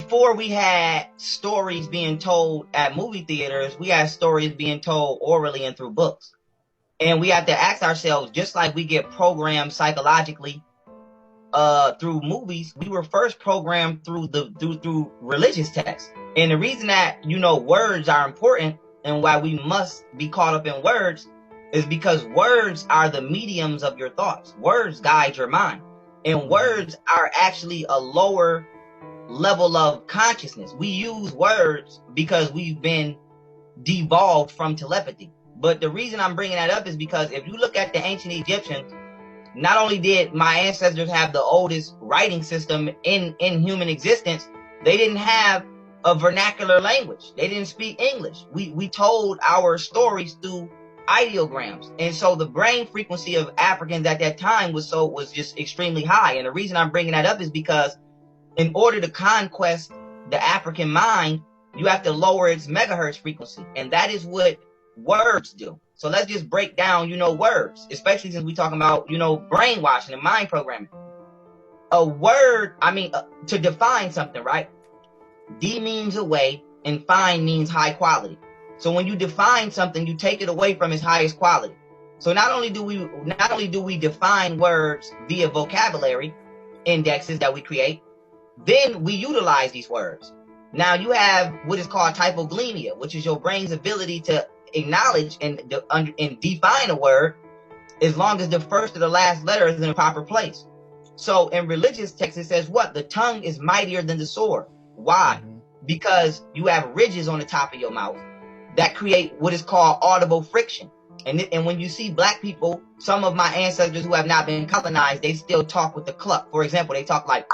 before we had stories being told at movie theaters, we had stories being told orally and through books. And we have to ask ourselves, just like we get programmed psychologically through movies, we were first programmed through religious texts. And the reason that, words are important and why we must be caught up in words is because words are the mediums of your thoughts. Words guide your mind. And words are actually a lower level of consciousness. We use words because we've been devolved from telepathy. But the reason I'm bringing that up is because if you look at the ancient Egyptians, not only did my ancestors have the oldest writing system in human existence, they didn't have a vernacular language. They didn't speak English. We told our stories through ideograms. And so the brain frequency of Africans at that time was just extremely high. And the reason I'm bringing that up is because in order to conquest the African mind, you have to lower its megahertz frequency. And that is what words do. So let's just break down, words, especially since we're talking about, brainwashing and mind programming. A word, to define something, right? D means away and fine means high quality. So when you define something, you take it away from its highest quality. So not only do we define words via vocabulary indexes that we create, then we utilize these words. Now you have what is called typoglyphia, which is your brain's ability to acknowledge and define a word as long as the first or the last letter is in a proper place. So in religious texts, it says what? The tongue is mightier than the sword. Why? Because you have ridges on the top of your mouth that create what is called audible friction. And when you see black people, some of my ancestors who have not been colonized, they still talk with the cluck. For example, they talk like,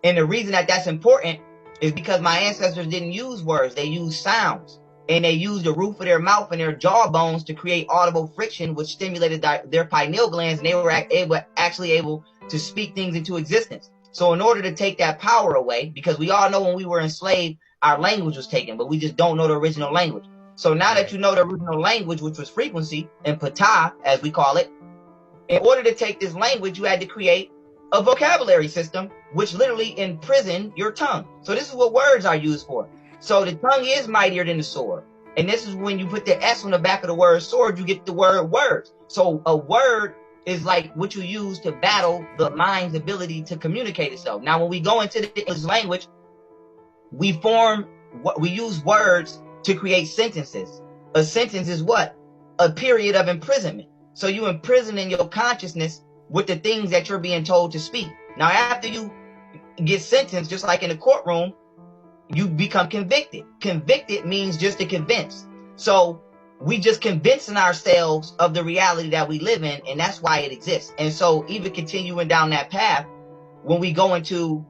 and the reason that that's important is because my ancestors didn't use words, they used sounds. And they used the roof of their mouth and their jawbones to create audible friction, which stimulated their pineal glands, and they were actually able to speak things into existence. So in order to take that power away, because we all know when we were enslaved, our language was taken, but we just don't know the original language. So now that you know the original language, which was frequency, and pata, as we call it, in order to take this language, you had to create a vocabulary system, which literally imprisoned your tongue. So this is what words are used for. So the tongue is mightier than the sword. And this is when you put the S on the back of the word sword, you get the word words. So a word is like what you use to battle the mind's ability to communicate itself. Now, when we go into the English language, we use words to create sentences. A sentence is what? A period of imprisonment. So you imprison in your consciousness with the things that you're being told to speak. Now, after you get sentenced, just like in a courtroom, you become convicted. Convicted means just to convince. So we just convincing ourselves of the reality that we live in, and that's why it exists. And so even continuing down that path, when we go into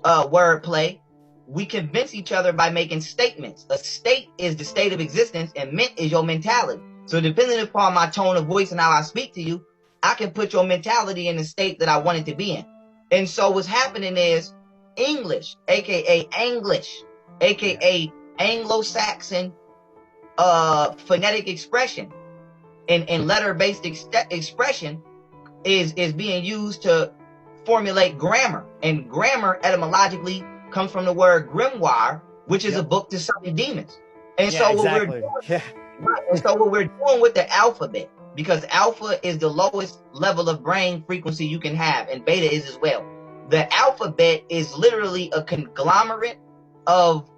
wordplay, we convince each other by making statements. A state is the state of existence, and ment is your mentality. So depending upon my tone of voice and how I speak to you, I can put your mentality in the state that I want it to be in. And so what's happening is English, aka English, aka Anglo-Saxon phonetic expression and letter-based expression is being used to formulate grammar. And grammar etymologically comes from the word grimoire, which is a book to summon demons. And so what we're doing with the alphabet, because alpha is the lowest level of brain frequency you can have, and beta is as well. The alphabet is literally a conglomerate of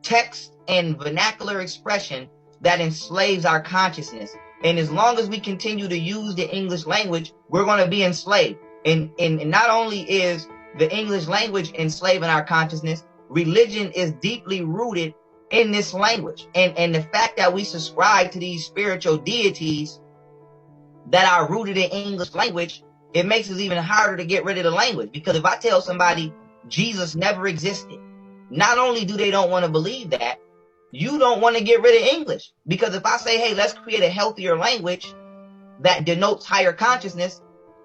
text and vernacular expression that enslaves our consciousness. And as long as we continue to use the English language, we're going to be enslaved. And not only is the English language enslaving our consciousness, religion is deeply rooted in this language. And the fact that we subscribe to these spiritual deities that are rooted in English language, it makes it even harder to get rid of the language. Because if I tell somebody Jesus never existed, not only do they don't want to believe that, you don't want to get rid of English. Because if I say, hey, let's create a healthier language that denotes higher consciousness,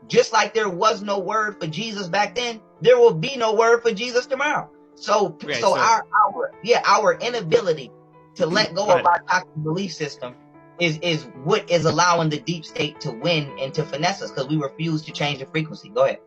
just like there was no word for Jesus back then, there will be no word for Jesus tomorrow. So our inability to let go of our toxic belief system is what is allowing the deep state to win and to finesse us, because we refuse to change the frequency. Go ahead.